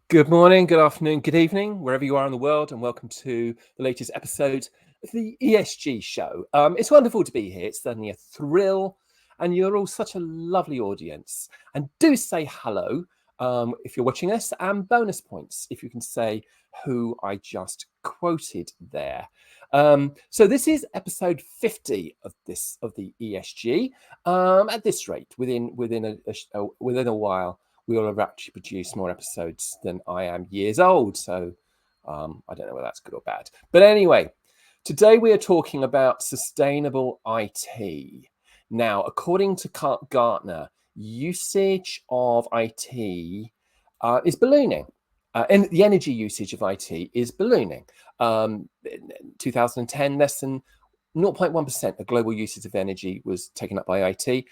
Good morning, good afternoon, good evening, wherever you are in the world, and welcome to the latest episode of the ESG Show. It's wonderful to be here. It's certainly a thrill, and you're all such a lovely audience. And do say hello if you're watching us, and bonus points if you can say who I just quoted there. So this is episode 50 of the ESG. At this rate, within a while, we will have actually produced more episodes than I am years old. So I don't know whether that's good or bad. But anyway, today we are talking about sustainable IT. Now, according to Gartner, usage of IT is ballooning. And the energy usage of IT is ballooning. In 2010, less than 0.1% of global usage of energy was taken up by IT.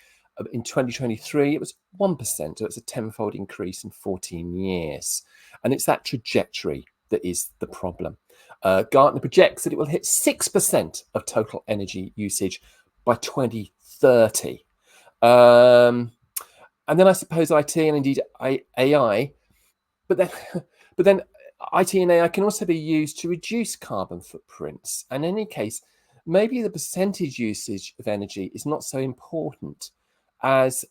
In 2023, it was 1%. So it's a tenfold increase in 14 years. And it's that trajectory that is the problem. Gartner projects that it will hit 6% of total energy usage by 2030. And then I suppose IT and indeed AI, but then IT and AI can also be used to reduce carbon footprints. And in any case, maybe the percentage usage of energy is not so important as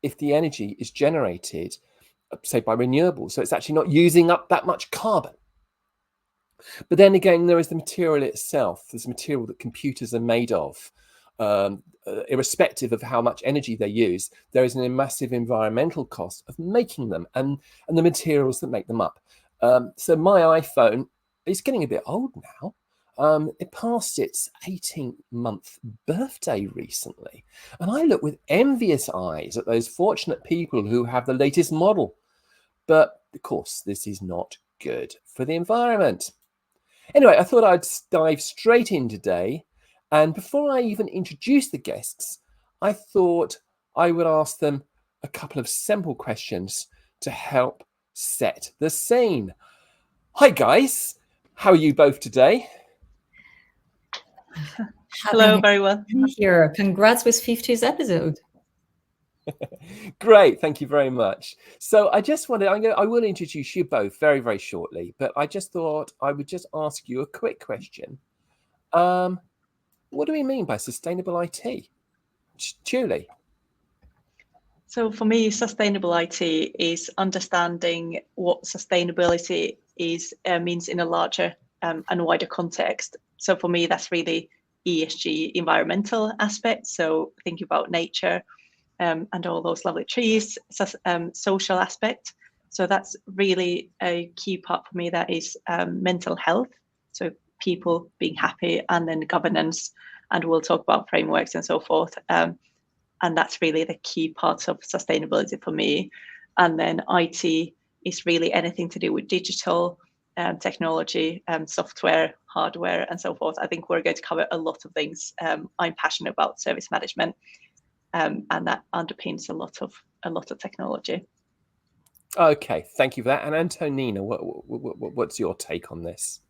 if the energy is generated, say, by renewables. So it's actually not using up that much carbon. But then again, there is the material itself. There's material that computers are made of. Irrespective of how much energy they use, there is a massive environmental cost of making them and the materials that make them up. So my iPhone is getting a bit old now. It passed its 18th-month birthday recently. And I look with envious eyes at those fortunate people who have the latest model. But of course, this is not good for the environment. Anyway, I thought I'd dive straight in today. And before I even introduce the guests, I thought I would ask them a couple of simple questions to help set the scene. Hi, guys. How are you both today? Hello, very well. Here, congrats with 50th episode. Great, thank you very much. So I just wanted, I will introduce you both very, very shortly, but I just thought I would just ask you a quick question. What do we mean by sustainable IT? Tuuli? So for me, sustainable IT is understanding what sustainability is means in a larger and wider context. So for me, that's really ESG, environmental aspects. So thinking about nature and all those lovely trees, social aspect. So that's really a key part for me. That is mental health. So people being happy, and then governance, and we'll talk about frameworks and so forth. And that's really the key parts of sustainability for me. And then IT is really anything to do with digital technology, software, hardware, and so forth. I think we're going to cover a lot of things. I'm passionate about service management, and that underpins a lot of technology. Okay, thank you for that. And Antonina, what's your take on this?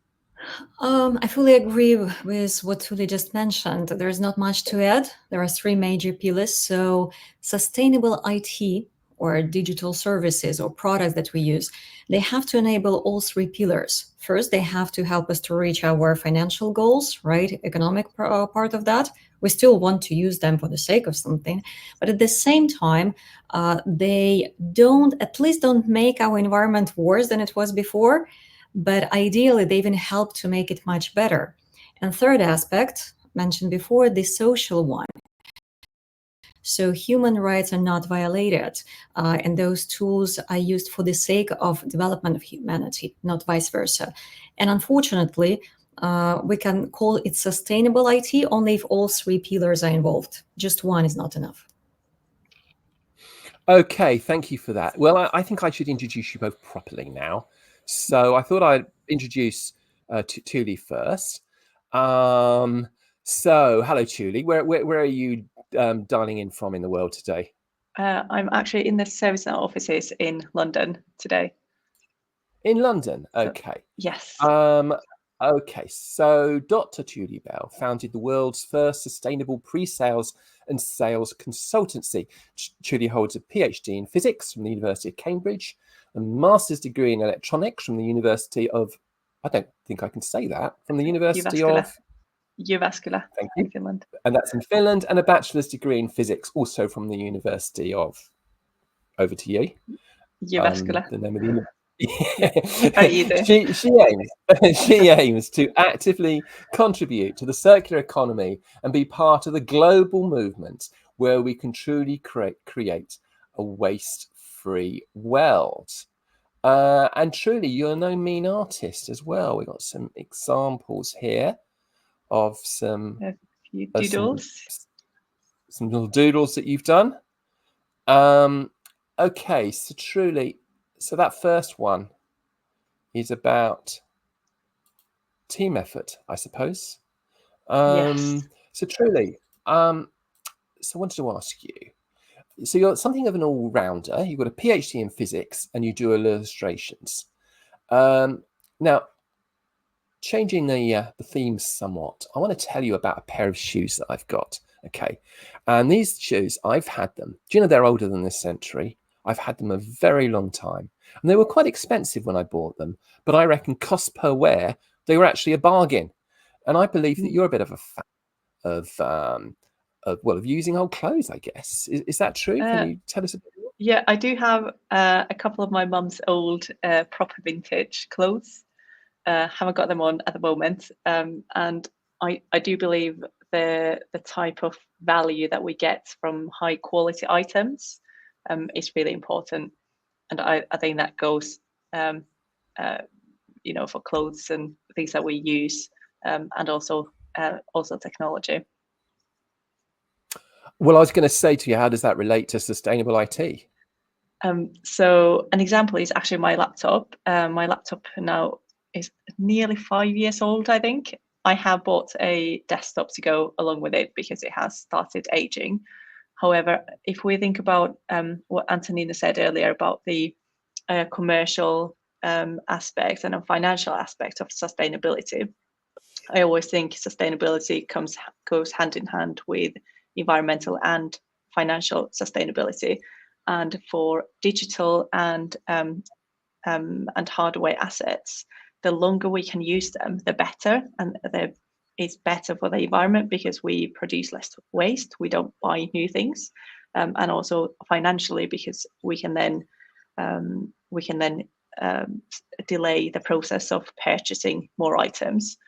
I fully agree with what Tuuli just mentioned. There's not much to add. There are three major pillars. So sustainable IT or digital services or products that we use, they have to enable all three pillars. First, they have to help us to reach our financial goals, right? Economic part of that. We still want to use them for the sake of something. But at the same time, they at least don't make our environment worse than it was before. But ideally, they even help to make it much better. And third aspect, mentioned before, the social one. So human rights are not violated, and those tools are used for the sake of development of humanity, not vice versa. And unfortunately, we can call it sustainable IT only if all three pillars are involved. Just one is not enough. Okay, thank you for that. Well, I think I should introduce you both properly now. So I thought I'd introduce Tuuli first. So hello, Tuuli. Where are you dialing in from in the world today? I'm actually in the ServiceNow offices in London today. In London, okay. Yes. Okay, so Dr. Tuuli Bell founded the world's first sustainable pre-sales and sales consultancy. Tuuli holds a PhD in physics from the University of Cambridge, a master's degree in electronics from the University of, I don't think I can say that, from the University of Jyväskylä, thank you, Finland. And that's in Finland, and a bachelor's degree in physics, also from the University of, over to you. Jyväskylä. The name of the she aims to actively contribute to the circular economy and be part of the global movement where we can truly create a waste-free world. And truly, you're no mean artist as well. We've got some examples here of some doodles. Some little doodles that you've done. Okay, so truly, so that first one is about team effort, I suppose. Yes. So truly, so I wanted to ask you, so you're something of an all-rounder. You've got a PhD in physics and you do illustrations. Now, changing the themes somewhat, I want to tell you about a pair of shoes that I've got. Okay, and these shoes, I've had them. Do you know they're older than this century? I've had them a very long time, and they were quite expensive when I bought them. But I reckon cost per wear, they were actually a bargain. And I believe that you're a bit of a fan of using old clothes, I guess. Is that true? Can you tell us a bit more? Yeah, I do have a couple of my mum's old proper vintage clothes. Haven't got them on at the moment, and I do believe the type of value that we get from high quality items is really important, and I think that goes for clothes and things that we use, and also technology. Well, I was going to say to you, how does that relate to sustainable IT? So an example is actually my laptop. My laptop now is nearly 5 years old, I think. I have bought a desktop to go along with it because it has started aging. However, if we think about what Antonina said earlier about the commercial aspect and a financial aspect of sustainability, I always think sustainability goes hand in hand with environmental and financial sustainability. And for digital and hardware assets, the longer we can use them, the better. And it's better for the environment because we produce less waste. We don't buy new things, and also financially because we can then delay the process of purchasing more items.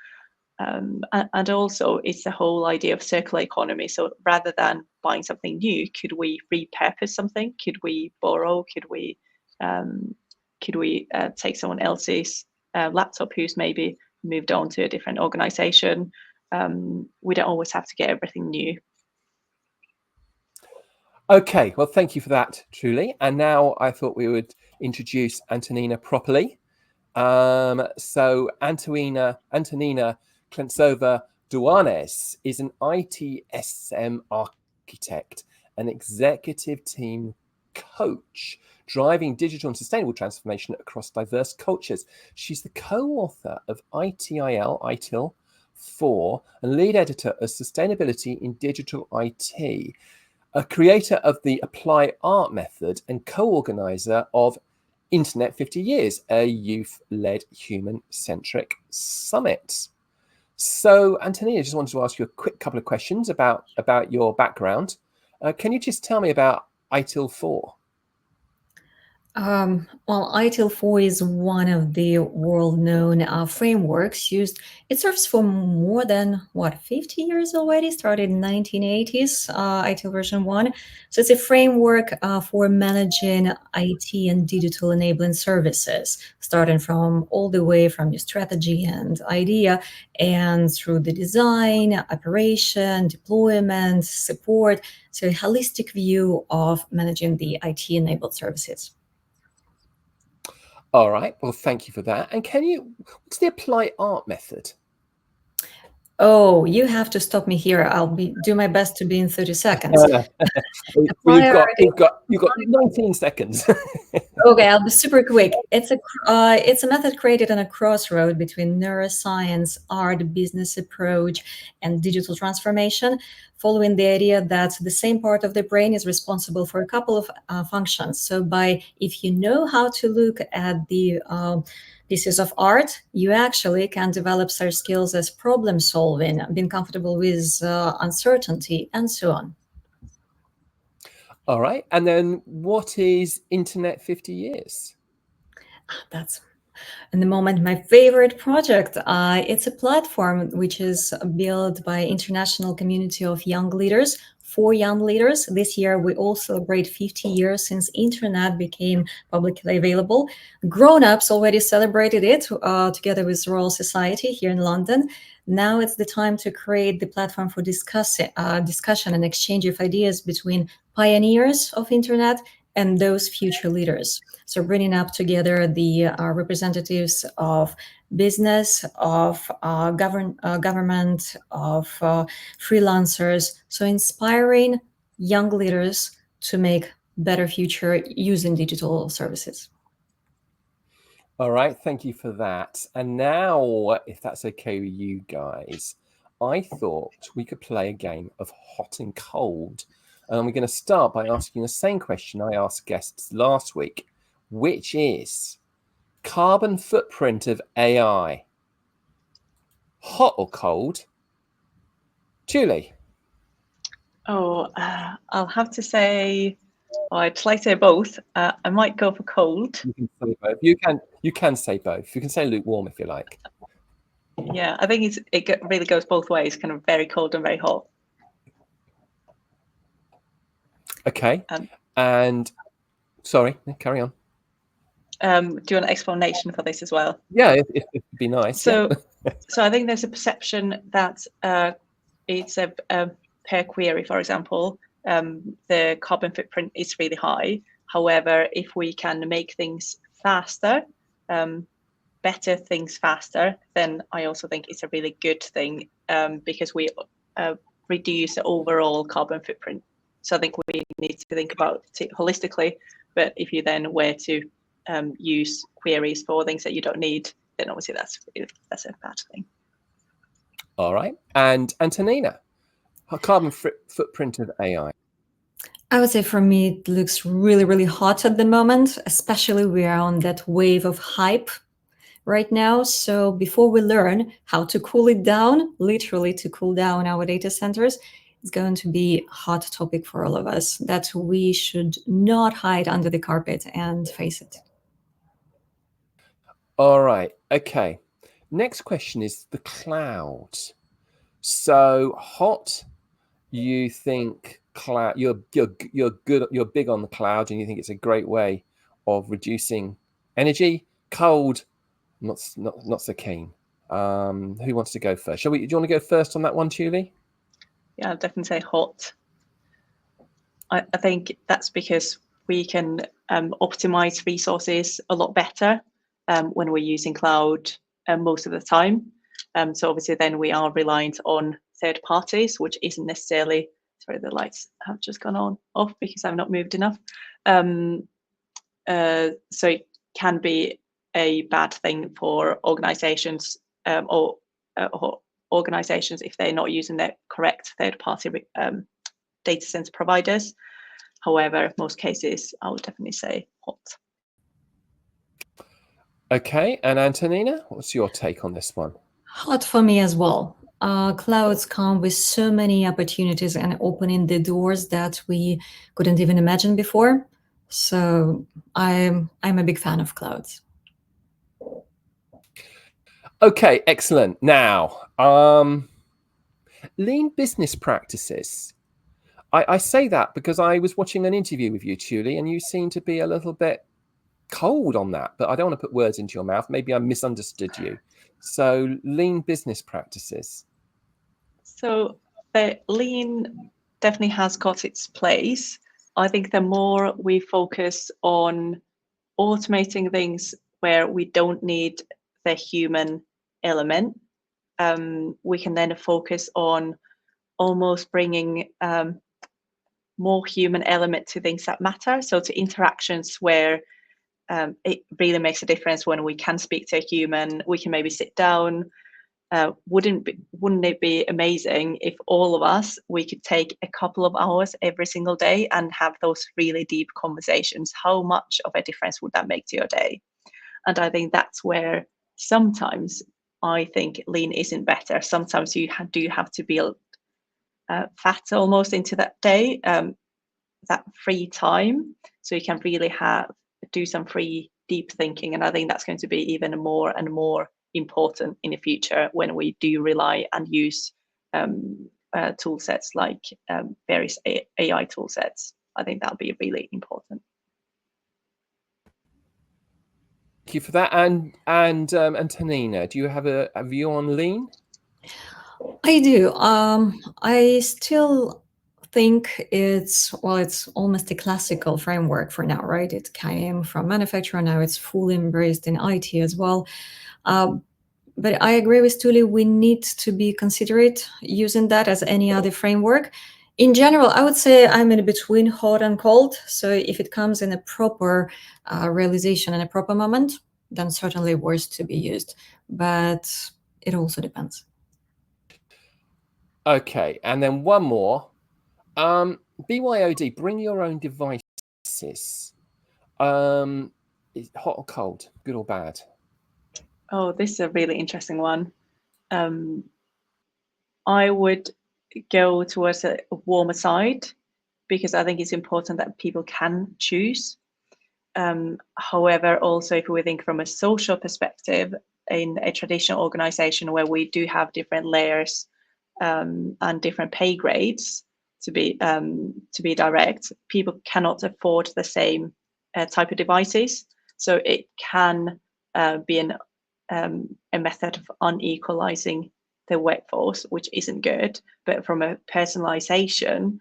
And also it's the whole idea of circular economy. So rather than buying something new, could we repurpose something? Could we borrow? Could we take someone else's laptop who's maybe moved on to a different organization? We don't always have to get everything new. Okay, well, thank you for that, Tuuli. And now I thought we would introduce Antonina properly. So Antonina Klensova-Duanes is an ITSM architect, an executive team coach, driving digital and sustainable transformation across diverse cultures. She's the co-author of ITIL 4 and lead editor of Sustainability in Digital IT, a creator of the Apply Art method and co-organizer of Internet 50 Years, a youth-led human-centric summit. So, Antonina, I just wanted to ask you a quick couple of questions about your background. Can you just tell me about ITIL 4? Well, ITIL 4 is one of the world-known frameworks used. It serves for more than 50 years already. Started in 1980s. ITIL version 1. So it's a framework for managing IT and digital enabling services, starting from all the way from your strategy and idea, and through the design, operation, deployment, support. So a holistic view of managing the IT-enabled services. All right. Well, thank you for that. And what's the Apply Art method? Oh, you have to stop me here. I'll do my best to be in 30 seconds. You've got 19 seconds. Okay, I'll be super quick. It's a method created on a crossroad between neuroscience, art, business approach, and digital transformation, following the idea that the same part of the brain is responsible for a couple of functions. So if you know how to look at the pieces of art, you actually can develop such skills as problem solving, being comfortable with uncertainty, and so on. All right. And then what is Internet 50 years? That's in the moment my favorite project. It's a platform which is built by international community of young leaders for young leaders. This year we all celebrate 50 years since internet became publicly available. Grown-ups already celebrated it together with Royal Society here in London. Now it's the time to create the platform for discussion and exchange of ideas between pioneers of internet and those future leaders. So bringing up together the representatives of business, of government, of freelancers. So inspiring young leaders to make better future using digital services. All right, thank you for that. And now, if that's okay with you guys, I thought we could play a game of hot and cold. And we're going to start by asking the same question I asked guests last week, which is carbon footprint of AI. Hot or cold? Tuuli? Oh, I'll have to say, I'd like to say both. I might go for cold. You can say both. You can say both. You can say lukewarm if you like. Yeah, I think it really goes both ways, kind of very cold and very hot. Okay. And sorry, carry on. Do you want an explanation for this as well? Yeah, it'd be nice. So, so I think there's a perception that it's a per query, for example, the carbon footprint is really high. However, if we can make things faster, better things faster, then I also think it's a really good thing because we reduce the overall carbon footprint. So I think we need to think about it holistically. But if you then were to use queries for things that you don't need, then obviously that's a bad thing. All right. And Antonina, carbon footprint of AI. I would say for me, it looks really, really hot at the moment, especially we are on that wave of hype right now. So before we learn how to cool it down, literally to cool down our data centers, it's going to be a hot topic for all of us that we should not hide under the carpet and face it. All right. Okay. Next question is the cloud. So hot, you think cloud? You're good. You're big on the cloud, and you think it's a great way of reducing energy. Cold, not so keen. Who wants to go first? Do you want to go first on that one, Tuuli? Yeah, I'll definitely say hot. I think that's because we can optimize resources a lot better when we're using cloud most of the time. So obviously then we are reliant on third parties, which isn't necessarily, sorry, the lights have just gone off because I've not moved enough. So it can be a bad thing for organizations or organizations if they're not using their correct third-party data center providers. However, most cases, I would definitely say hot. Okay, and Antonina, what's your take on this one? Hot for me as well. Clouds come with so many opportunities and opening the doors that we couldn't even imagine before. So I'm a big fan of clouds. Okay, excellent. Now, lean business practices. I say that because I was watching an interview with you, Tuuli, and you seem to be a little bit cold on that, but I don't want to put words into your mouth. Maybe I misunderstood you. So lean business practices. So the lean definitely has got its place. I think the more we focus on automating things where we don't need the human element, we can then focus on almost bringing more human element to things that matter. So to interactions where it really makes a difference when we can speak to a human, we can maybe sit down. Wouldn't it be amazing if all of us, we could take a couple of hours every single day and have those really deep conversations? How much of a difference would that make to your day? And I think that's where sometimes I think lean isn't better. Sometimes you do have to build fat almost into that day, that free time, so you can really do some free deep thinking. And I think that's going to be even more and more important in the future when we do rely and use tool sets like various AI tool sets. I think that'll be really important. Thank you for that. And Tanina, do you have a view on lean? I do. I still think it's almost a classical framework for now, right? It came from manufacturing, now it's fully embraced in IT as well. But I agree with Tuuli, we need to be considerate using that as any other framework. In general, I would say I'm in between hot and cold. So if it comes in a proper realization and a proper moment, then certainly worth to be used. But it also depends. Okay, and then one more. BYOD, bring your own devices. Is hot or cold, good or bad? Oh, this is a really interesting one. I would go towards a warmer side because I think it's important that people can choose. However, also if we think from a social perspective, in a traditional organization where we do have different layers and different pay grades, to be direct, people cannot afford the same type of devices. So it can be a method of unequalizing the workforce, which isn't good. But from a personalization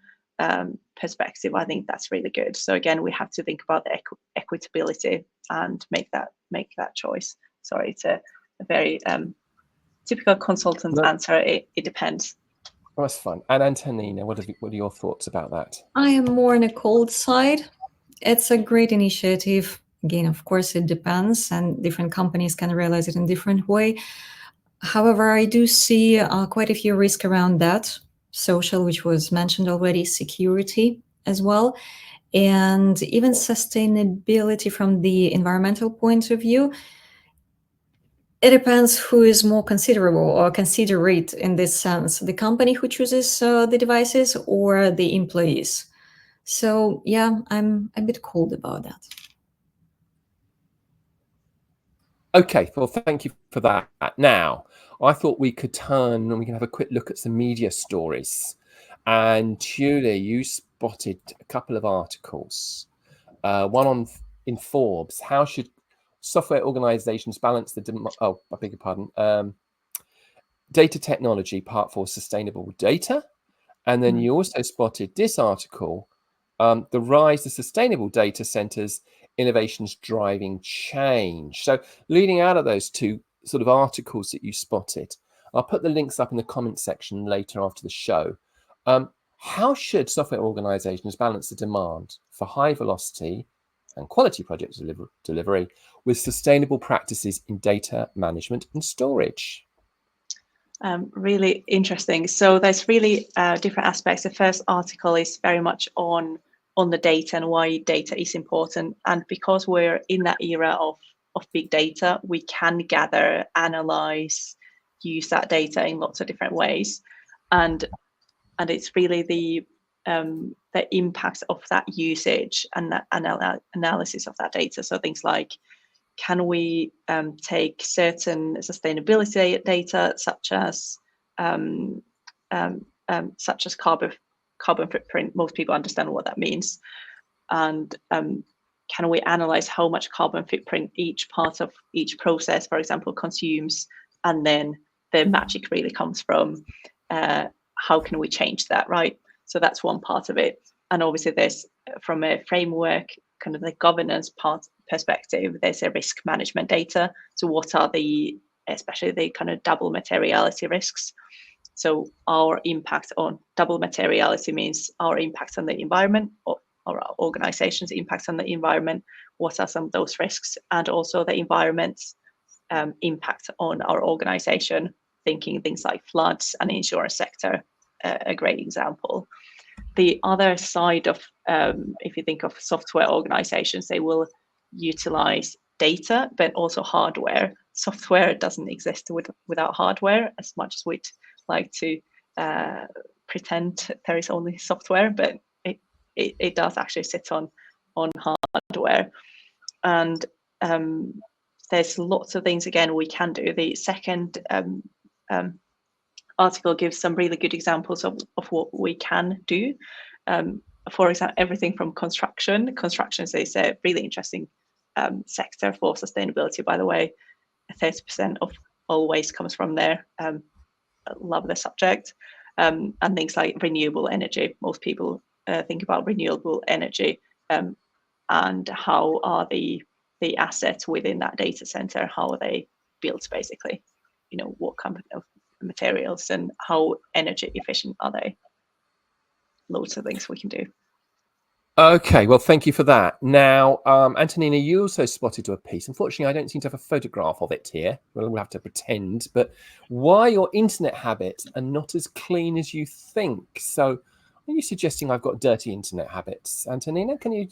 perspective, I think that's really good. So again, we have to think about the equitability and make that choice. Sorry, it's a very typical consultant answer. It depends. Oh, that's fun. And Antonina, what are your thoughts about that? I am more on a cold side. It's a great initiative. Again, of course, it depends, and different companies can realize it in different way. However, I do see quite a few risks around that. Social, which was mentioned already, security as well, and even sustainability from the environmental point of view. It depends who is more considerable or considerate in this sense, the company who chooses the devices or the employees. So yeah, I'm a bit cold about that. Okay, well, thank you for that. Now, I thought we could turn and we can have a quick look at some media stories. And Tuuli, you spotted a couple of articles. One in Forbes. How should software organizations balance the I beg your pardon. Data technology, part 4, sustainable data. And then you also spotted this article, the rise of sustainable data centers, innovations driving change. So leading out of those two sort of articles that you spotted, I'll put the links up in the comment section later after the show. How should software organizations balance the demand for high velocity and quality project delivery with sustainable practices in data management and storage? Really interesting. So there's really different aspects. The first article is very much on the data and why data is important. And because we're in that era of big data, we can gather, analyze, use that data in lots of different ways. And it's really the impact of that usage and that analysis of that data. So things like, can we take certain sustainability data, such as carbon footprint? Most people understand what that means. And can we analyze how much carbon footprint each part of each process, for example, consumes? And then the magic really comes from how can we change that, right? So that's one part of it. And obviously there's, from a framework, kind of the governance part perspective, there's a risk management data. So what are the especially the kind of double materiality risks. So our impact on double materiality means our impact on the environment, or our organization's impact on the environment. What are some of those risks? And also the environment's impact on our organization, thinking things like floods and insurance sector, a great example. The other side of, if you think of software organizations, they will utilize data, but also hardware. Software doesn't exist without hardware, as much as we'd like to pretend there is only software, but it does actually sit on hardware. And there's lots of things, again, we can do. The second article gives some really good examples of what we can do. For example, everything from construction. Construction is a really interesting sector for sustainability, by the way. 30% of all waste comes from there. Love the subject. And things like renewable energy. Most people think about renewable energy and how are the assets within that data center, how are they built, basically? You know, what kind of materials and how energy efficient are they? Loads of things we can do. Okay, well, thank you for that. Now, Antonina, you also spotted a piece. Unfortunately, I don't seem to have a photograph of it here. We'll have to pretend. But why your internet habits are not as clean as you think. So, are you suggesting I've got dirty internet habits, Antonina? Can you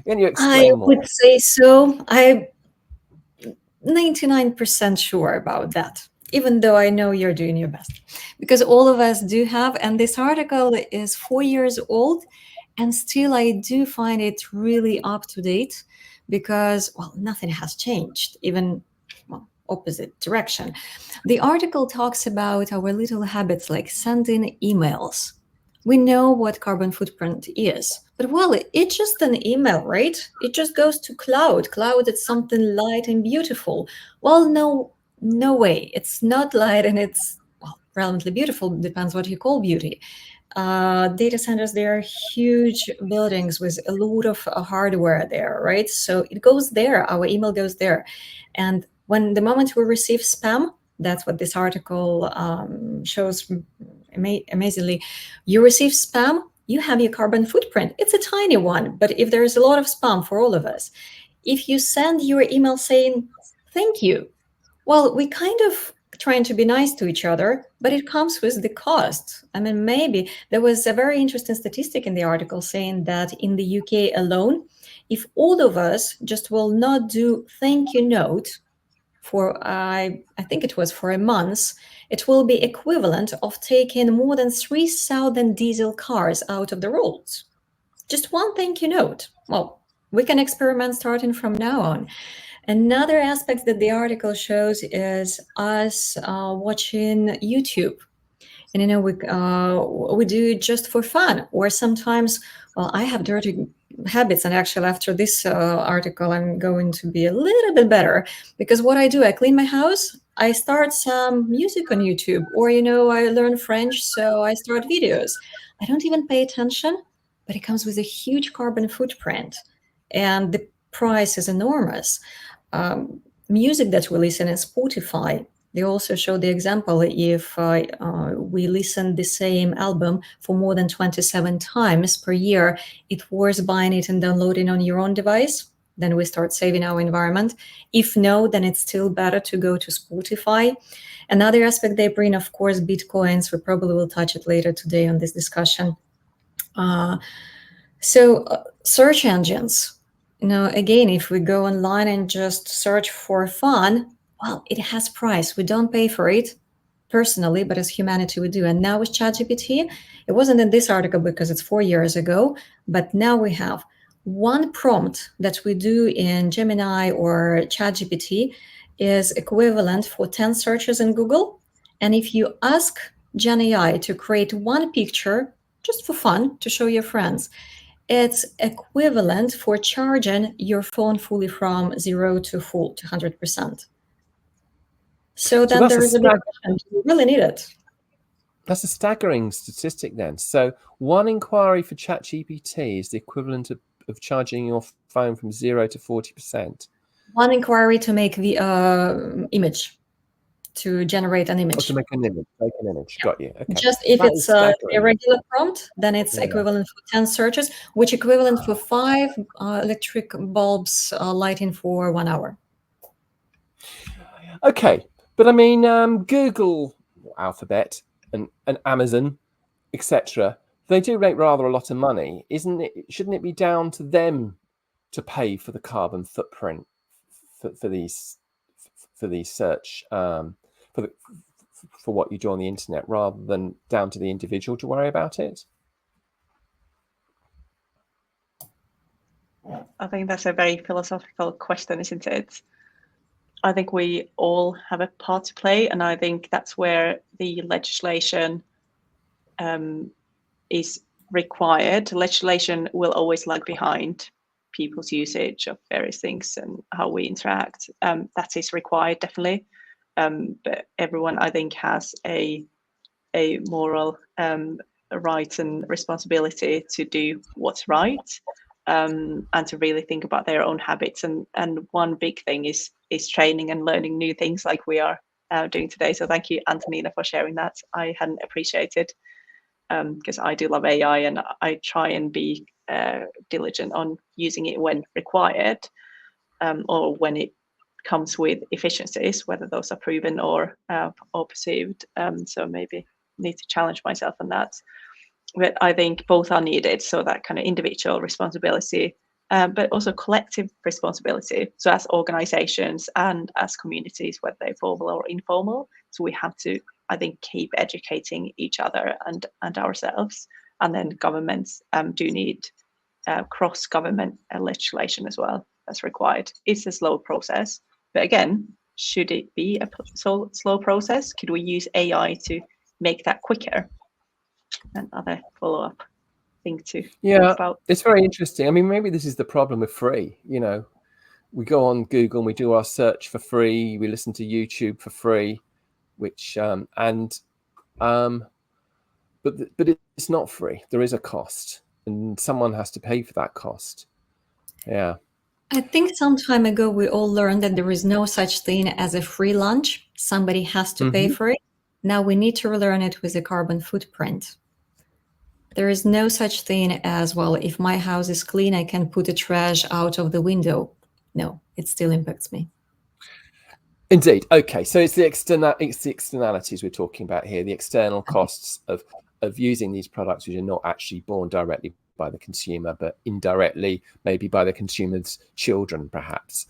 explain more? I would say so. I'm 99% sure about that, even though I know you're doing your best, because all of us do have. And this article is 4 years old. And still, I do find it really up to date because, well, nothing has changed, even opposite direction. The article talks about our little habits like sending emails. We know what carbon footprint is, but well, it's just an email, right? It just goes to cloud. Cloud is something light and beautiful. Well, no way. It's not light and it's, well, relevantly beautiful. Depends what you call beauty. Data centers, they are huge buildings with a lot of hardware there, right? So it goes there, our email goes there. And when the moment we receive spam, that's what this article shows amazingly, you receive spam, you have your carbon footprint. It's a tiny one, but if there's a lot of spam for all of us, if you send your email saying, thank you, well, we kind of trying to be nice to each other, but it comes with the cost. I mean, maybe there was a very interesting statistic in the article saying that in the UK alone, if all of us just will not do thank you note for, I think it was for a month, it will be equivalent of taking more than 3,000 diesel cars out of the roads. Just one thank you note. Well, we can experiment starting from now on. Another aspect that the article shows is us watching YouTube. And, you know, we do it just for fun. Or sometimes, well, I have dirty habits. And actually, after this article, I'm going to be a little bit better. Because what I do, I clean my house. I start some music on YouTube. Or, you know, I learn French, so I start videos. I don't even pay attention, but it comes with a huge carbon footprint. And the price is enormous. Music that we listen in Spotify, they also show the example if we listen the same album for more than 27 times per year, it's worth buying it and downloading on your own device. Then we start saving our environment. If no, then it's still better to go to Spotify. Another aspect they bring, of course, Bitcoins. We probably will touch it later today on this discussion. Search engines. You know, again, if we go online and just search for fun, well, it has price. We don't pay for it personally, but as humanity we do. And now with ChatGPT, it wasn't in this article because it's 4 years ago, but now we have one prompt that we do in Gemini or ChatGPT is equivalent for 10 searches in Google. And if you ask Gen AI to create one picture just for fun to show your friends, it's equivalent for charging your phone fully from 0 to full to 100%. So then there is a big question. You really need it. That's a staggering statistic then. So one inquiry for ChatGPT is the equivalent of charging your phone from 0 to 40%. One inquiry to make the image. to generate an image. To make an image. Got you. Okay. Just if That it's is a staggering. irregular prompt, then it's equivalent for 10 searches, which equivalent for 5 electric bulbs lighting for 1 hour. Okay, but I mean, Google, Alphabet, and Amazon, etc. They do make rather a lot of money, isn't it? Shouldn't it be down to them to pay for the carbon footprint for these search for what you do on the internet, rather than down to the individual to worry about it? I think that's a very philosophical question, isn't it? I think we all have a part to play, and I think that's where the legislation is required. Legislation will always lag behind people's usage of various things and how we interact. That is required, definitely. But everyone, I think, has a moral right and responsibility to do what's right, and to really think about their own habits. And one big thing is training and learning new things, like we are doing today. So thank you, Antonina, for sharing that. I hadn't appreciated, because I do love AI, and I try and be diligent on using it when required, or when it comes with efficiencies, whether those are proven or perceived. So maybe need to challenge myself on that. But I think both are needed. So that kind of individual responsibility, but also collective responsibility. So as organizations and as communities, whether they're formal or informal. So we have to, I think, keep educating each other and ourselves. And then governments do need cross-government legislation as well. That's required. It's a slow process. But again, should it be a slow process? Could we use AI to make that quicker? Another follow-up thing to think about. It's very interesting. I mean, maybe this is the problem with free. You know, we go on Google and we do our search for free. We listen to YouTube for free, which but it's not free. There is a cost, and someone has to pay for that cost. Yeah. I think some time ago we all learned that there is no such thing as a free lunch. Somebody has to pay for it. Now we need to relearn it with a carbon footprint. There is no such thing as, well, if my house is clean, I can put the trash out of the window. No, it still impacts me. Indeed. Okay, so it's the externalities we're talking about here, the external costs of using these products, which are not actually borne directly by the consumer, but indirectly, maybe by the consumer's children, perhaps.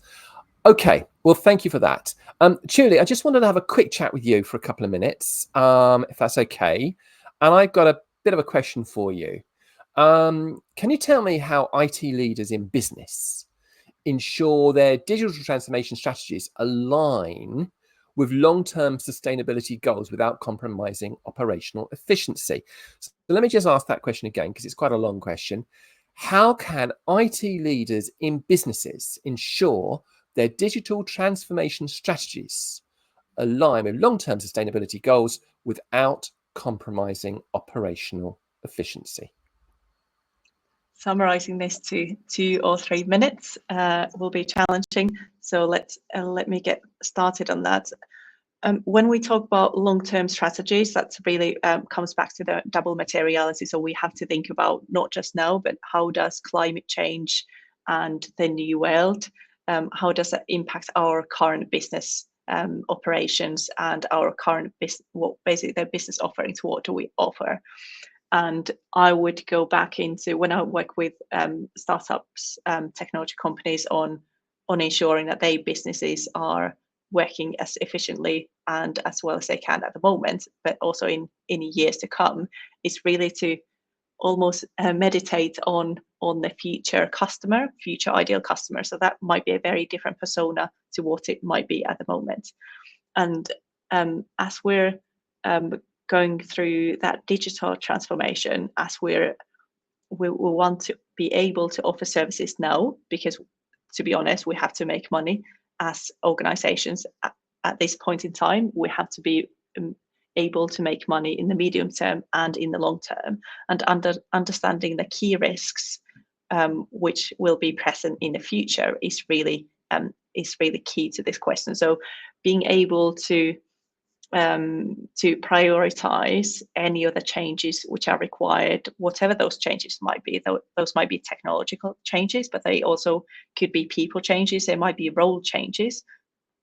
Okay, well, thank you for that. Tuuli, I just wanted to have a quick chat with you for a couple of minutes, if that's okay. And I've got a bit of a question for you. Can you tell me how IT leaders in business ensure their digital transformation strategies align with long-term sustainability goals without compromising operational efficiency? So let me just ask that question again, because it's quite a long question. How can IT leaders in businesses ensure their digital transformation strategies align with long-term sustainability goals without compromising operational efficiency? Summarizing this to 2 or 3 minutes will be challenging. So let me get started on that. When we talk about long-term strategies, that's really comes back to the double materiality. So we have to think about not just now, but how does climate change and the new world, how does that impact our current business operations and our current business, basically their business offerings, what do we offer? And I would go back into when I work with startups, technology companies on ensuring that their businesses are working as efficiently and as well as they can at the moment, but also in years to come, is really to almost meditate on the future customer, future ideal customer. So that might be a very different persona to what it might be at the moment. And as we're going through that digital transformation, as we want to be able to offer services now, because to be honest, we have to make money as organizations at this point in time. We have to be able to make money in the medium term and in the long term, and understanding the key risks which will be present in the future is really key to this question. So being able to to prioritize any other changes which are required, whatever those changes might be. Those might be technological changes, but they also could be people changes. They might be role changes.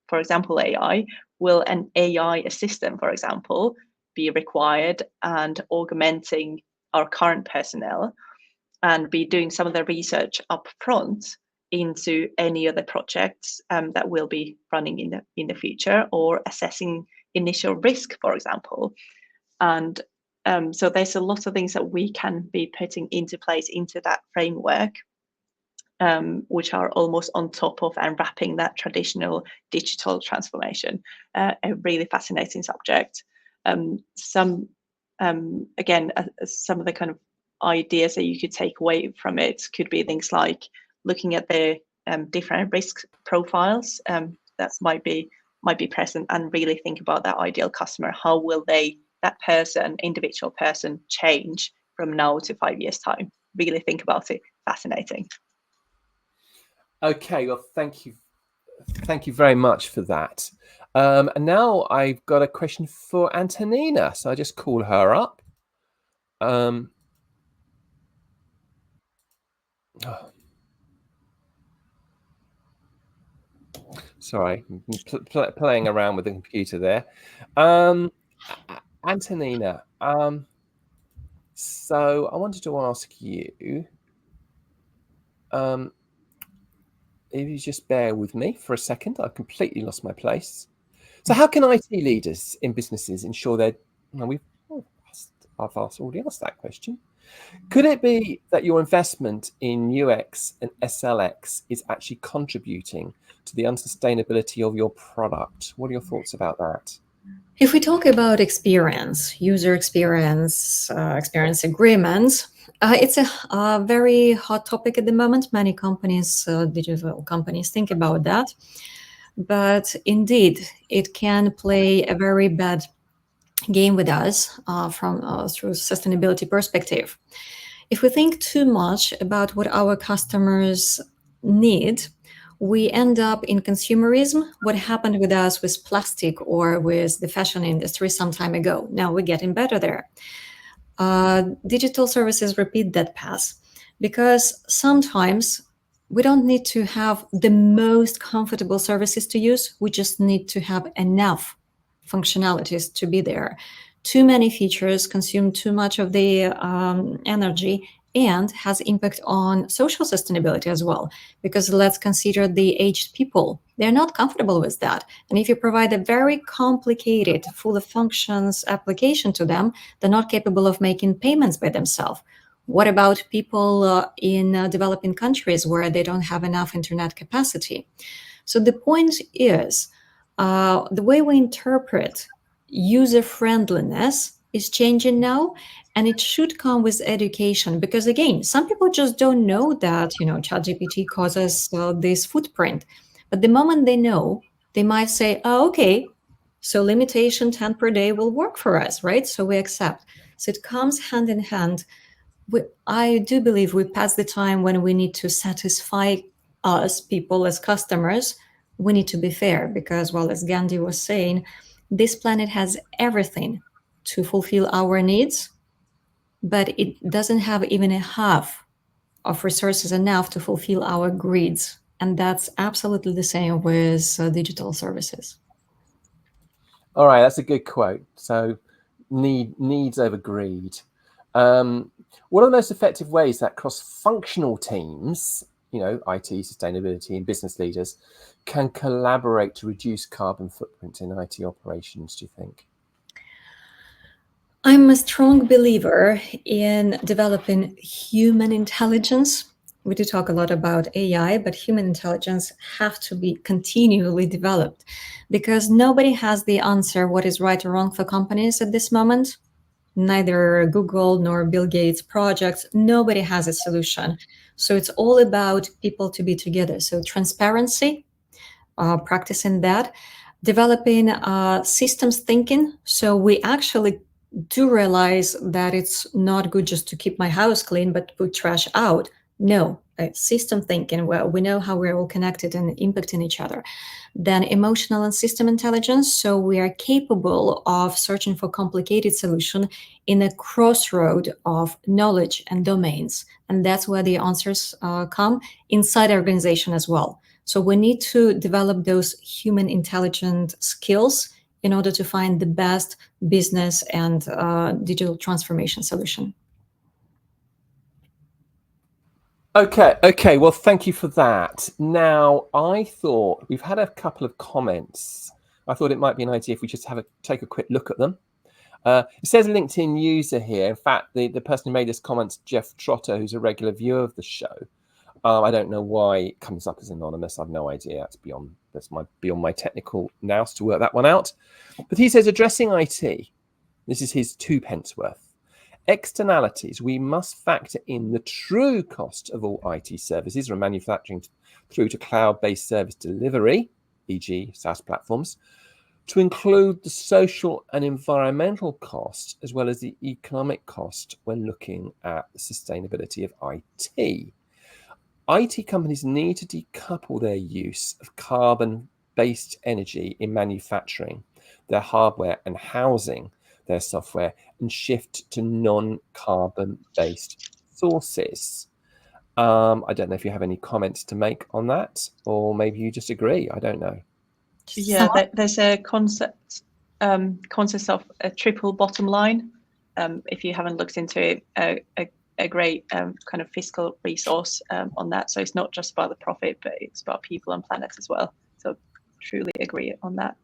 For example, AI. Will an AI assistant, for example, be required and augmenting our current personnel and be doing some of the research up front into any other projects that will be running in the future, or assessing initial risk, for example. And so there's a lot of things that we can be putting into place into that framework, which are almost on top of and wrapping that traditional digital transformation. A really fascinating subject. Some of the kind of ideas that you could take away from it could be things like looking at the different risk profiles that might be present, and really think about that ideal customer. How will individual person change from now to 5 years time? Really think about it. Fascinating. Okay, well, thank you very much for that. And now I've got a question for Antonina, so I just call her up. Sorry, playing around with the computer there. Antonina, so I wanted to ask you, if you just bear with me for a second, I've completely lost my place. So how can IT leaders in businesses ensure they're, I've already asked that question. Could it be that your investment in UX and SLX is actually contributing to the unsustainability of your product? What are your thoughts about that? If we talk about experience, user experience, experience agreements, it's a very hot topic at the moment. Many companies, digital companies, think about that. But indeed, it can play a very bad game with us through sustainability perspective. If we think too much about what our customers need, we end up in consumerism. What happened with us with plastic or with the fashion industry some time ago. Now we're getting better there. Digital services repeat that path, because sometimes we don't need to have the most comfortable services to use. We just need to have enough functionalities to be there. Too many features consume too much of the energy, and has impact on social sustainability as well. Because let's consider the aged people. They're not comfortable with that. And if you provide a very complicated, full of functions application to them, they're not capable of making payments by themselves. What about people in developing countries where they don't have enough internet capacity? So the point is, the way we interpret user-friendliness is changing now, and it should come with education, because again, some people just don't know that ChatGPT causes this footprint. But the moment they know, they might say, oh, okay, so limitation 10 per day will work for us, right? So we accept. So it comes hand in hand. I do believe we pass the time when we need to satisfy us, people as customers. We need to be fair, because, well, as Gandhi was saying, this planet has everything to fulfill our needs, but it doesn't have even a half of resources enough to fulfill our greeds. And that's absolutely the same with digital services. All right, that's a good quote. So needs over greed. What are the most effective ways that cross-functional teams, IT, sustainability, and business leaders can collaborate to reduce carbon footprint in IT operations, do you think? I'm a strong believer in developing human intelligence. We do talk a lot about AI, but human intelligence have to be continually developed, because nobody has the answer what is right or wrong for companies at this moment. Neither Google nor Bill Gates projects, nobody has a solution. So it's all about people to be together. So transparency, practicing that, developing systems thinking. So we actually do realize that it's not good just to keep my house clean, but put trash out. No, system thinking, where we know how we're all connected and impacting each other. Then emotional and system intelligence. So we are capable of searching for complicated solution in a crossroad of knowledge and domains. And that's where the answers come inside the organization as well. So we need to develop those human intelligent skills in order to find the best business and digital transformation solution. Okay. Well, thank you for that. Now, I thought we've had a couple of comments. I thought it might be an idea if we just take a quick look at them. It says LinkedIn user here. In fact, the person who made this comment's Jeff Trotter, who's a regular viewer of the show. I don't know why it comes up as anonymous. I've no idea. That's beyond my technical nous to work that one out. But he says, addressing IT, this is his 2 pence worth. Externalities, we must factor in the true cost of all IT services from manufacturing through to cloud-based service delivery, e.g. SaaS platforms, to include the social and environmental cost as well as the economic cost when looking at the sustainability of IT. IT companies need to decouple their use of carbon-based energy in manufacturing, their hardware and housing, their software, and shift to non-carbon based sources. I don't know if you have any comments to make on that, or maybe you just agree. I don't know. Yeah, there's a concept of a triple bottom line. If you haven't looked into it, a great kind of fiscal resource on that. So it's not just about the profit, but it's about people and planet as well. So truly agree on that.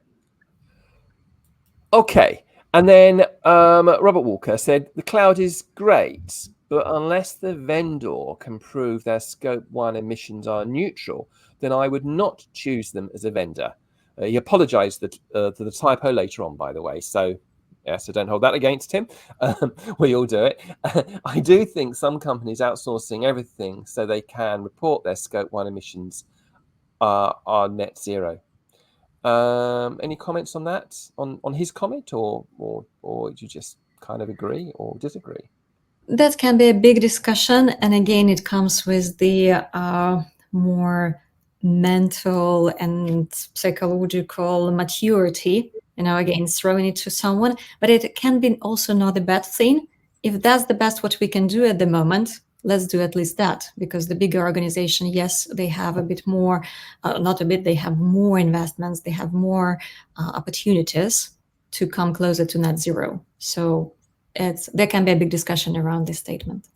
Okay. And then Robert Walker said, the cloud is great, but unless the vendor can prove their scope 1 emissions are neutral, then I would not choose them as a vendor. He apologized for the typo later on, by the way. So don't hold that against him. We all do it. I do think some companies outsourcing everything so they can report their scope 1 emissions are net zero. Any comments on that, on his comment, or do you just kind of agree or disagree? That can be a big discussion, and again, it comes with the more mental and psychological maturity. Again, throwing it to someone, but it can be also not a bad thing. If that's the best what we can do at the moment, let's do at least that, because the bigger organization, yes, they have a bit more, they have more investments, they have more opportunities to come closer to net zero. So there can be a big discussion around this statement.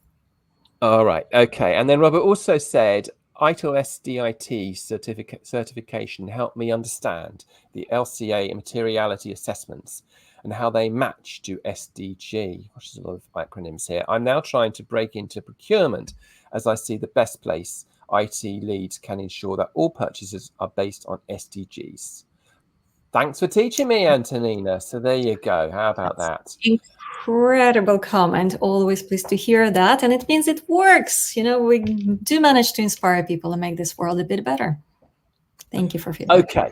All right, okay. And then Robert also said, ITIL SDIT certification helped me understand the LCA and materiality assessments and how they match to SDG, which is a lot of acronyms here. I'm now trying to break into procurement as I see the best place IT leads can ensure that all purchases are based on SDGs. Thanks for teaching me, Antonina. So there you go. How about that? Incredible comment. Always pleased to hear that. And it means it works. We do manage to inspire people and make this world a bit better. Thank you for feedback. Okay.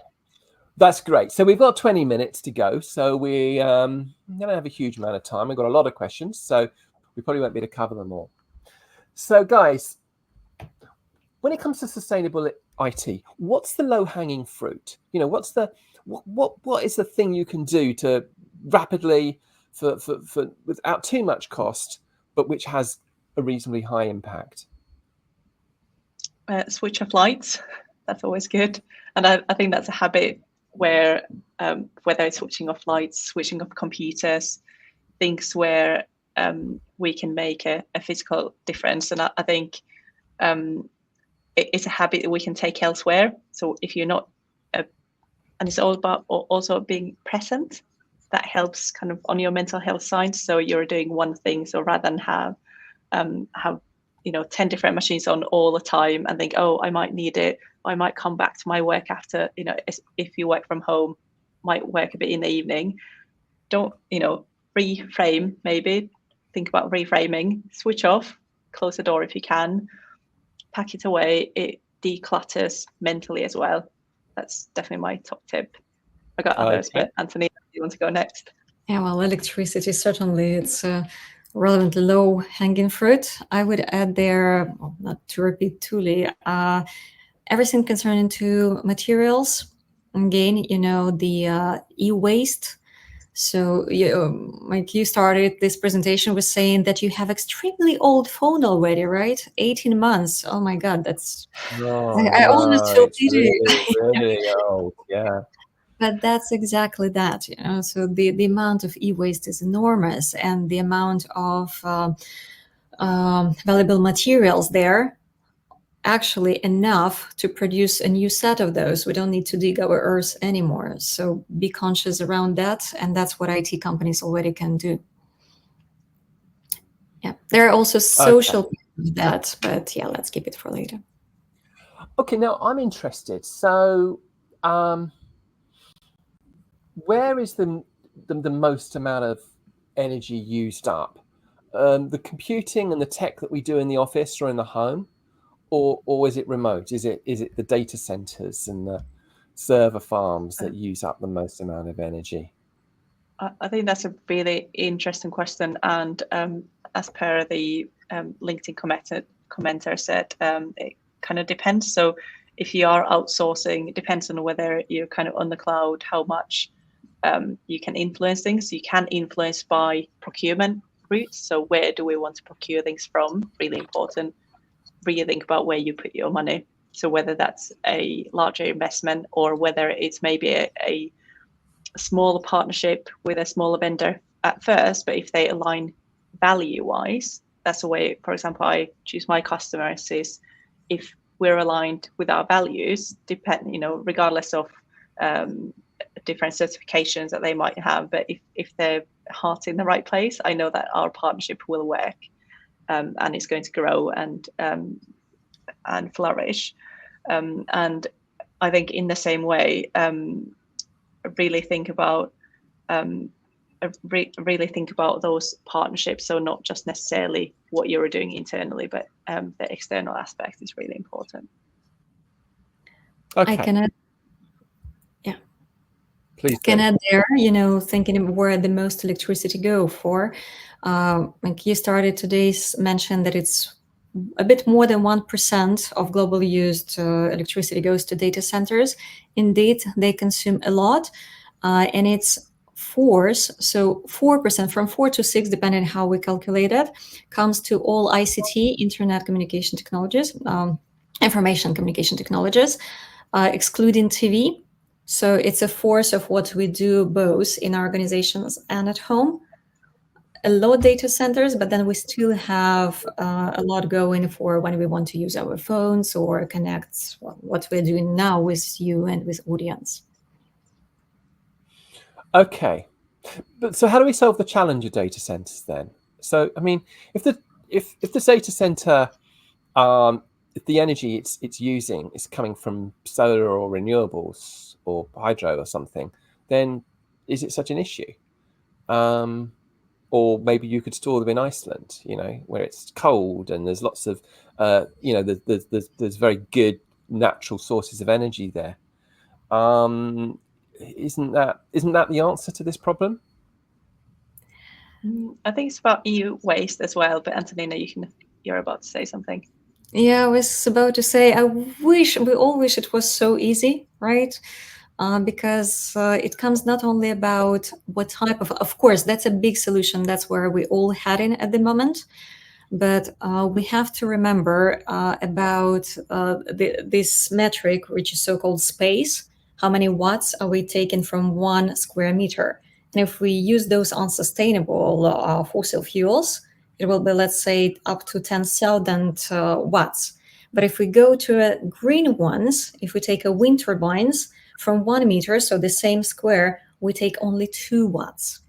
That's great. So we've got 20 minutes to go. So we don't have a huge amount of time. We've got a lot of questions, so we probably won't be able to cover them all. So guys, when it comes to sustainable IT, what's the low-hanging fruit? What's the what is the thing you can do to rapidly for without too much cost, but which has a reasonably high impact? Switch off lights. That's always good. And I think that's a habit where whether it's switching off lights, switching off computers, things where we can make a physical difference. And I think it's a habit that we can take elsewhere. So if you're not, and it's all about also being present, that helps kind of on your mental health side. So you're doing one thing. So rather than have 10 different machines on all the time and think, oh, I might need it, I might come back to my work after, if you work from home, might work a bit in the evening. Don't, reframe, maybe think about reframing, switch off, close the door if you can, pack it away. It declutters mentally as well. That's definitely my top tip. I got others, but Anthony, do you want to go next? Yeah, well, electricity, certainly it's relevantly low hanging fruit, I would add there, well, not to repeat Tuuli, everything concerning to materials. Again, the e-waste. So you started this presentation with saying that you have extremely old phone already, right? 18 months. Oh my God, that's, Oh, I almost feel it's pity. really old. Yeah. But that's exactly that, So the amount of e-waste is enormous, and the amount of valuable materials there, actually enough to produce a new set of those. We don't need to dig our earth anymore. So be conscious around that, and that's what IT companies already can do. Yeah, there are also social pieces of that, but yeah, let's keep it for later. Okay, now I'm interested. So, where is the most amount of energy used up? The computing and the tech that we do in the office or in the home, or is it remote? Is it the data centers and the server farms that use up the most amount of energy? I think that's a really interesting question, and as per the LinkedIn commenter said, it kind of depends. So if you are outsourcing, it depends on whether you're kind of on the cloud, how much you can influence things. You can influence by procurement routes. So where do we want to procure things from? Really important. Really think about where you put your money. So whether that's a larger investment or whether it's maybe a smaller partnership with a smaller vendor at first, but if they align value-wise, that's the way, for example, I choose my customers is if we're aligned with our values, regardless of different certifications that they might have, but if their heart's in the right place, I know that our partnership will work, and it's going to grow and flourish. And I think in the same way, really think about those partnerships. So not just necessarily what you're doing internally, but the external aspect is really important. Okay. I can add, yeah. Please can do. add there, thinking of where the most electricity go for. Like you started today's mention that it's a bit more than 1% of globally used electricity goes to data centers. Indeed, they consume a lot, and it's force. So 4%, from 4 to 6, depending on how we calculate it, comes to all ICT, internet communication technologies, information communication technologies, excluding TV. So it's a force of what we do both in our organizations and at home. A lot of data centers, but then we still have a lot going for when we want to use our phones or connect what we're doing now with you and with audience. Okay, but so how do we solve the challenge of data centers then? So I mean, if the data center, if the energy it's using is coming from solar or renewables or hydro or something, then is it such an issue? Or maybe you could store them in Iceland, where it's cold and there's lots of, there's very good natural sources of energy there. Isn't that the answer to this problem? I think it's about EU waste as well, but Antonina, you're about to say something. Yeah, I was about to say, we all wish it was so easy, right? Because it comes not only about what type of course, that's a big solution. That's where we all heading at the moment. But we have to remember about this metric, which is so-called space. How many watts are we taking from 1 square meter? And if we use those unsustainable fossil fuels, it will be, let's say, up to 10,000 watts. But if we go to green ones, if we take a wind turbines from 1 meter, so the same square, we take only 2 watts.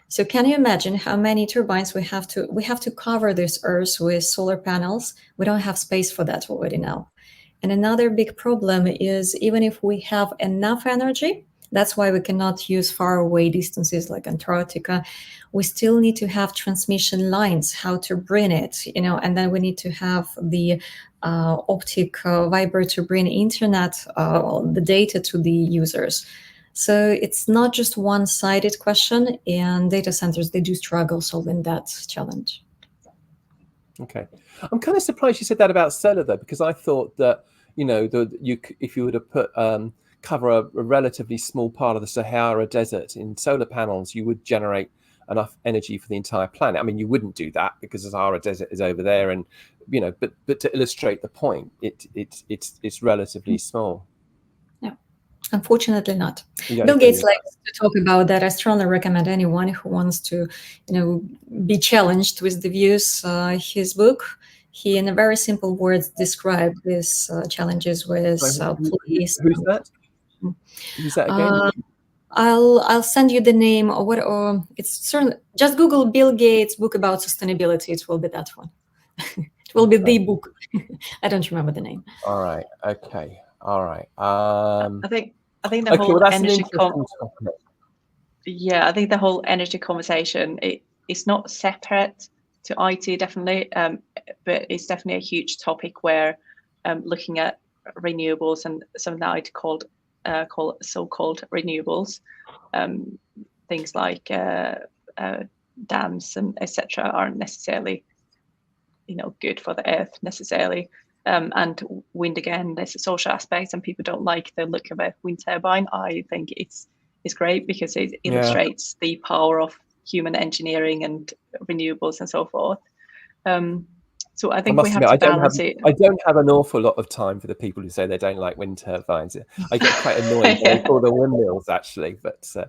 So can you imagine how many turbines we have to cover this earth with solar panels? We don't have space for that already now. And another big problem is even if we have enough energy, that's why we cannot use far away distances like Antarctica. We still need to have transmission lines, how to bring it, and then we need to have the optic fiber to bring internet, the data to the users. So it's not just one-sided question, and data centers, they do struggle solving that challenge. Okay, I'm kind of surprised you said that about solar though, because I thought that if you were to put cover a relatively small part of the Sahara Desert in solar panels, you would generate enough energy for the entire planet. I mean, you wouldn't do that because the Sahara Desert is over there, and but to illustrate the point, it's relatively small. Unfortunately not. Bill Gates likes to talk about that. I strongly recommend anyone who wants to, be challenged with the views, his book. He, in a very simple words, described these challenges with police. Who's that? Who's that again? I'll send you the name or it's certainly just Google Bill Gates book about sustainability. It will be that one. It will be the book. I don't remember the name. All right. Okay. All right. I think the whole energy I think the whole energy conversation it's not separate to IT definitely, but it's definitely a huge topic where looking at renewables and something that I'd call so-called renewables, things like dams and etc. aren't necessarily good for the earth necessarily. And wind, again, there's a social aspect, and people don't like the look of a wind turbine. I think it's great because it illustrates the power of human engineering and renewables and so forth. So I think we have to balance it. I don't have an awful lot of time for the people who say they don't like wind turbines. I get quite annoyed when they call them windmills, actually. But So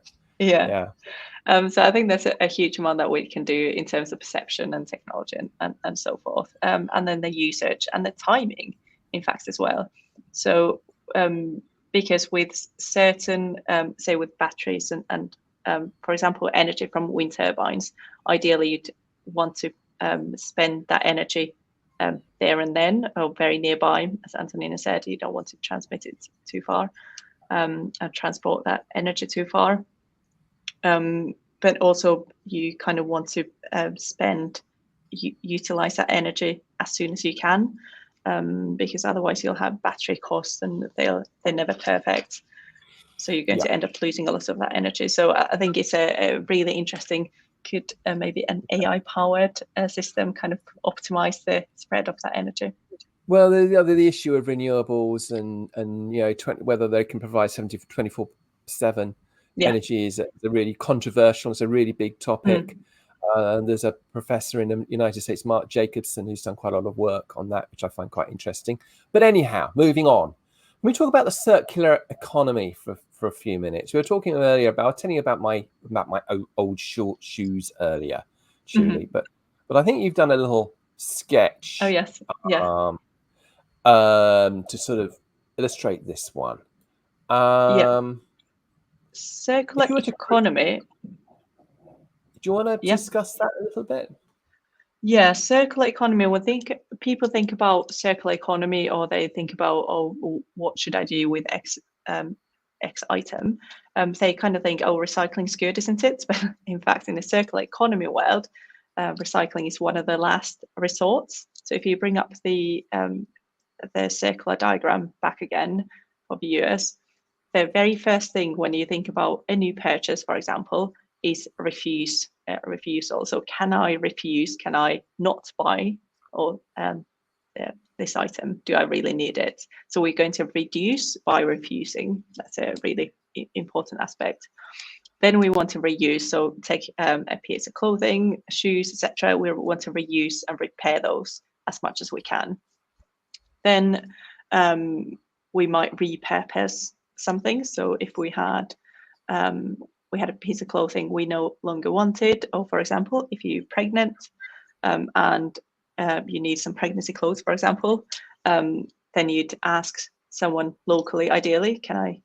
I think there's a huge amount that we can do in terms of perception and technology and so forth, and then the usage and the timing, in fact, as well. So because with certain, say with batteries and for example, energy from wind turbines, ideally you'd want to spend that energy there and then, or very nearby, as Antonina said. You don't want to transmit it too far and transport that energy too far. But also you kind of want to utilize that energy as soon as you can, because otherwise you'll have battery costs and they're never perfect. So you're going to end up losing a lot of that energy. So I think it's a really interesting, could maybe an AI-powered system kind of optimize the spread of that energy. Well, the issue of renewables and whether they can provide 24/7 energy is a really controversial. It's a really big topic. There's a professor in the United States, Mark Jacobson, who's done quite a lot of work on that, which I find quite interesting. But anyhow, moving on. When we talk about the circular economy for a few minutes, we were talking earlier about, I was telling you about my old short shoes earlier, Tuuli, but I think you've done a little sketch. Oh yes, yeah. To sort of illustrate this one. Circular economy. Do you want to discuss that a little bit? Yeah, circular economy. When people think about circular economy, or they think about, what should I do with X item? They kind of think, recycling's good, isn't it? But in fact, in the circular economy world, recycling is one of the last resorts. So if you bring up the circular diagram back again for viewers, the very first thing when you think about a new purchase, for example, is refusal. So can I refuse? Can I not buy or this item? Do I really need it? So we're going to reduce by refusing. That's a really important aspect. Then we want to reuse. So take a piece of clothing, shoes, etc. We want to reuse and repair those as much as we can. Then we might repurpose something. So if we had a piece of clothing we no longer wanted, or for example, if you're pregnant and you need some pregnancy clothes, for example, then you'd ask someone locally, ideally, can I,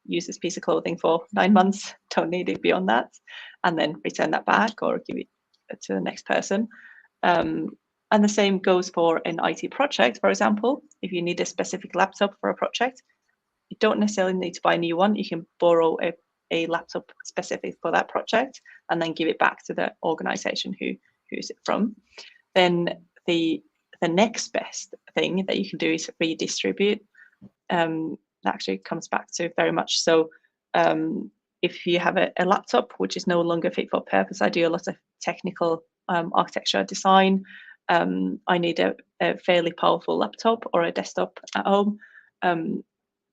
use this piece of clothing for 9 months? Don't need it beyond that, and then return that back or give it to the next person. And the same goes for an IT project, for example. If you need a specific laptop for a project, you don't necessarily need to buy a new one. You can borrow a laptop specific for that project and then give it back to the organization who's it from. Then the next best thing that you can do is redistribute. That actually comes back to very much so if you have a laptop which is no longer fit for purpose, I do a lot of technical architecture design. I need a fairly powerful laptop or a desktop at home.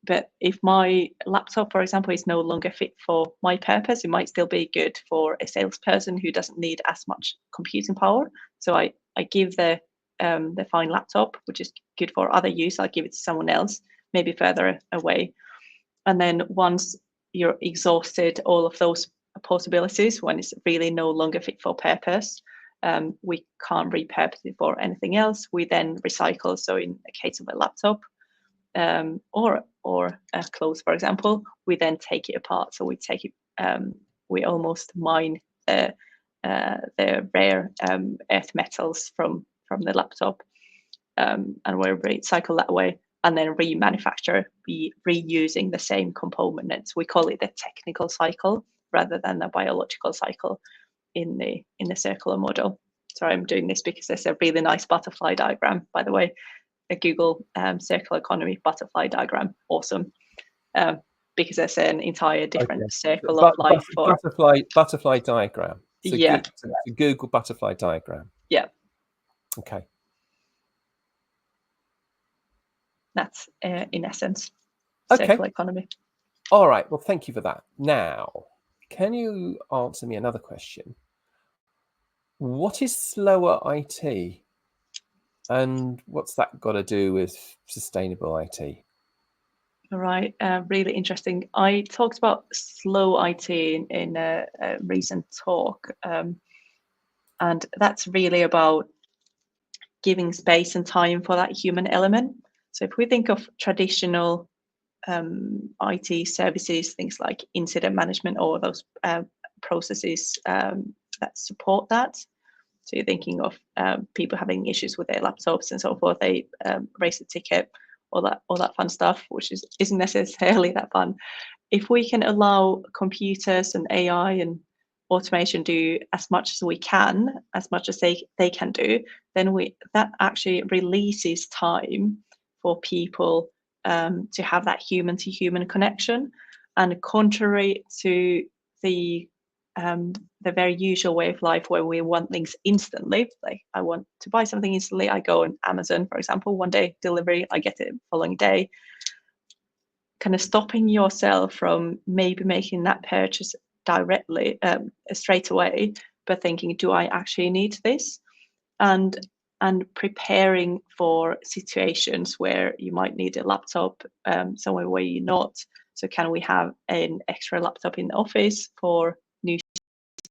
But if my laptop, for example, is no longer fit for my purpose, it might still be good for a salesperson who doesn't need as much computing power. So I give the fine laptop, which is good for other use, I give it to someone else, maybe further away. And then once you're exhausted all of those possibilities, when it's really no longer fit for purpose, we can't repurpose it for anything else. We then recycle. So in the case of a laptop, or clothes, for example, we then take it apart. So we take it, we almost mine the rare earth metals from the laptop, and we recycle that way, and then remanufacture, reusing the same components. We call it the technical cycle rather than the biological cycle in the circular model. Sorry, I'm doing this because there's a really nice butterfly diagram, by the way. A Google circular economy butterfly diagram, awesome, because there's an entire different circle of life. Butterfly diagram. So yeah, a Google butterfly diagram. Yeah. Okay. That's in essence Okay. circular economy. All right. Well, thank you for that. Now, can you answer me another question? What is slower IT? And what's that got to do with sustainable IT? All right, really interesting. I talked about slow IT in a recent talk, and that's really about giving space and time for that human element. So if we think of traditional IT services, things like incident management or those processes that support that. So you're thinking of people having issues with their laptops and so forth. They raise a ticket, all that fun stuff, which isn't necessarily that fun. If we can allow computers and AI and automation do as much as we can, as much as they can do, then that actually releases time for people to have that human to human connection. And contrary to the very usual way of life where we want things instantly, like I want to buy something instantly, I go on Amazon, for example, one day delivery, I get it the following day. Kind of stopping yourself from maybe making that purchase directly, straight away, but thinking, do I actually need this? And preparing for situations where you might need a laptop somewhere where you're not. So can we have an extra laptop in the office for new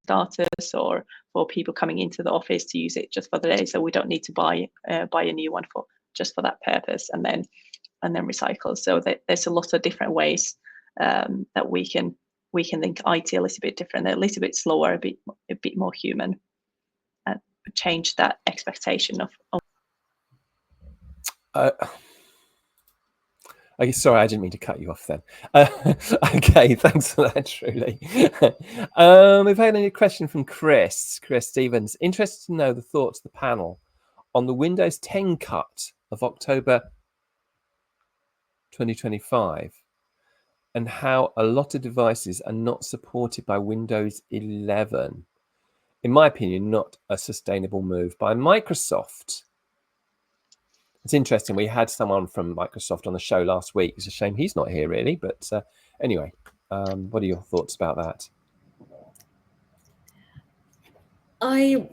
starters or for people coming into the office to use it just for the day, so we don't need to buy a new one just for that purpose, and then recycle. So there's a lot of different ways that we can think IT a little bit different, a little bit slower, a bit more human, and change that expectation of sorry, I didn't mean to cut you off then. Okay, thanks for that, Tuuli. We've had a question from Chris Stevens. Interested to know the thoughts of the panel on the Windows 10 cut of October 2025 and how a lot of devices are not supported by Windows 11. In my opinion, not a sustainable move by Microsoft. It's interesting. We had someone from Microsoft on the show last week. It's a shame he's not here, really. But anyway, what are your thoughts about that? I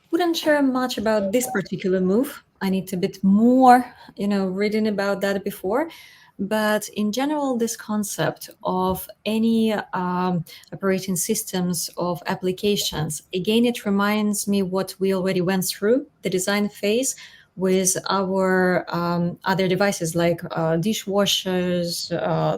wouldn't share much about this particular move. I need a bit more, reading about that before. But in general, this concept of any operating systems of applications, again, it reminds me what we already went through, the design phase, with our other devices like dishwashers,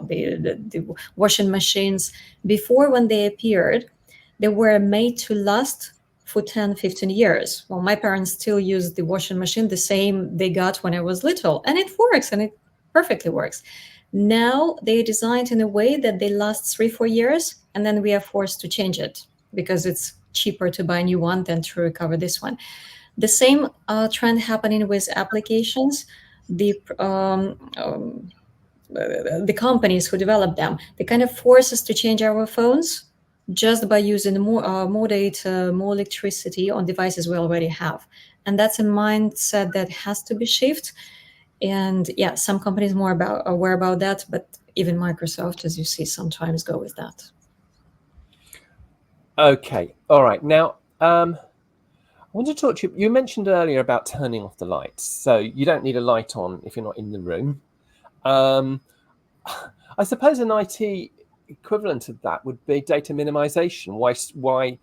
the washing machines. Before, when they appeared, they were made to last for 10, 15 years. Well, my parents still use the washing machine, the same they got when I was little, and it works, and it perfectly works. Now they're designed in a way that they last 3-4 years, and then we are forced to change it because it's cheaper to buy a new one than to recover this one. The same trend happening with applications. The the companies who develop them, they kind of force us to change our phones just by using more data, more electricity on devices we already have. And that's a mindset that has to be shifted. And yeah, some companies more aware about that, but even Microsoft, as you see, sometimes go with that. Okay, all right. Now, I want to talk to you. You mentioned earlier about turning off the lights. So you don't need a light on if you're not in the room. I suppose an IT equivalent of that would be data minimization. Why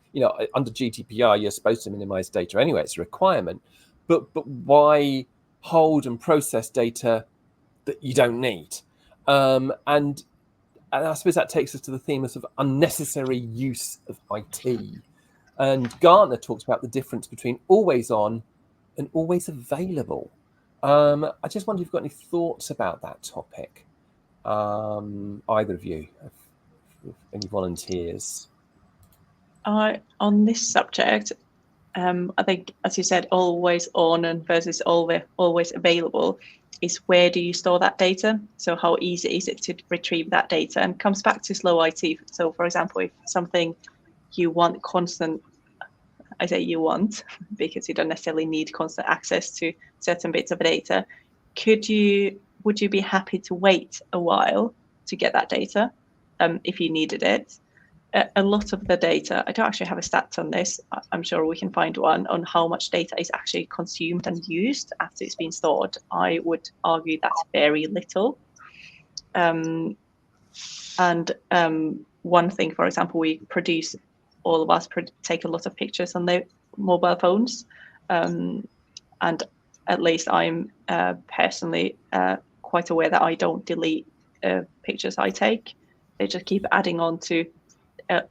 under GDPR you're supposed to minimize data anyway, it's a requirement, but why hold and process data that you don't need? And I suppose that takes us to the theme of unnecessary use of IT. And Gartner talks about the difference between always on and always available. I just wonder if you've got any thoughts about that topic. Either of you, any volunteers? On this subject, I think, as you said, always on and versus always available is where do you store that data? So how easy is it to retrieve that data? And comes back to slow IT. So for example, if something you want constant, I say you want because you don't necessarily need constant access to certain bits of data, would you be happy to wait a while to get that data if you needed it? A lot of the data, I don't actually have a stat on this, I'm sure we can find one, on how much data is actually consumed and used after it's been stored. I would argue that's very little. And one thing, for example, all of us take a lot of pictures on their mobile phones. And at least I'm personally quite aware that I don't delete pictures I take. They just keep adding on to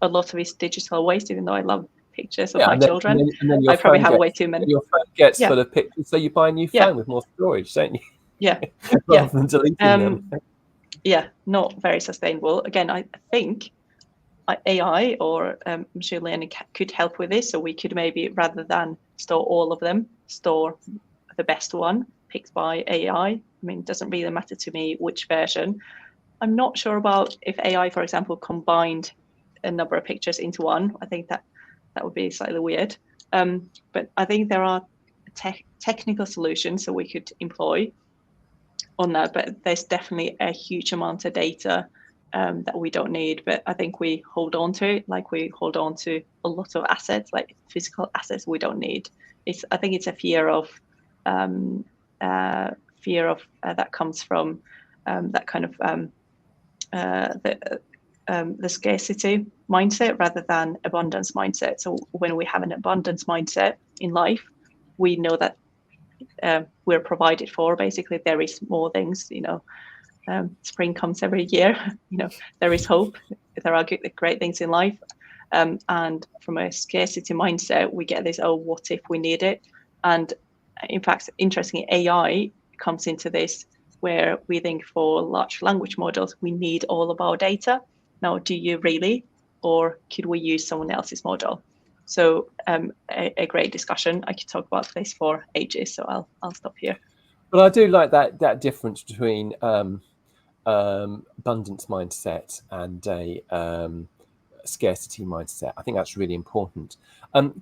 a lot of his digital waste, even though I love pictures of my children. And then I probably have way too many. Your phone gets full of pictures, so you buy a new phone with more storage, don't you? Yeah. Rather than deleting them. Yeah, not very sustainable. Again, I think AI or machine learning could help with this. So we could maybe, rather than store all of them, store the best one picked by AI. I mean, it doesn't really matter to me which version. I'm not sure about if AI, for example, combined a number of pictures into one. I think that would be slightly weird. But I think there are technical solutions that we could employ on that. But there's definitely a huge amount of data that we don't need. But I think we hold on to it, like we hold on to a lot of assets, like physical assets we don't need. I think it's a fear of that comes from that kind of the scarcity mindset rather than abundance mindset. So when we have an abundance mindset in life, we know that we're provided for. Basically, there is more things. Spring comes every year. There is hope. There are great things in life. And from a scarcity mindset, we get this, oh, what if we need it? And in fact, interestingly, AI comes into this where we think for large language models, we need all of our data. Now, do you really, or could we use someone else's model? So a great discussion. I could talk about this for ages, so I'll stop here. Well, I do like that difference between abundance mindset and a scarcity mindset. I think that's really important.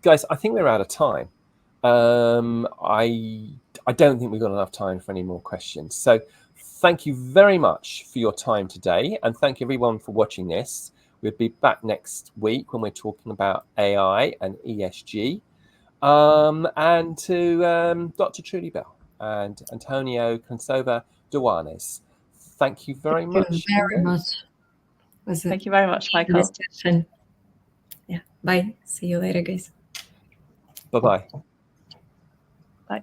Guys, I think we're out of time. I don't think we've got enough time for any more questions. So thank you very much for your time today. And thank you everyone for watching this. We'll be back next week when we're talking about AI and ESG. And to Dr. Tuuli Bell and Antonio Consova Duanes. Thank you very much. Thank you very much. Thank you very much, Michael. Yeah. Bye. See you later, guys. Bye-bye. Bye.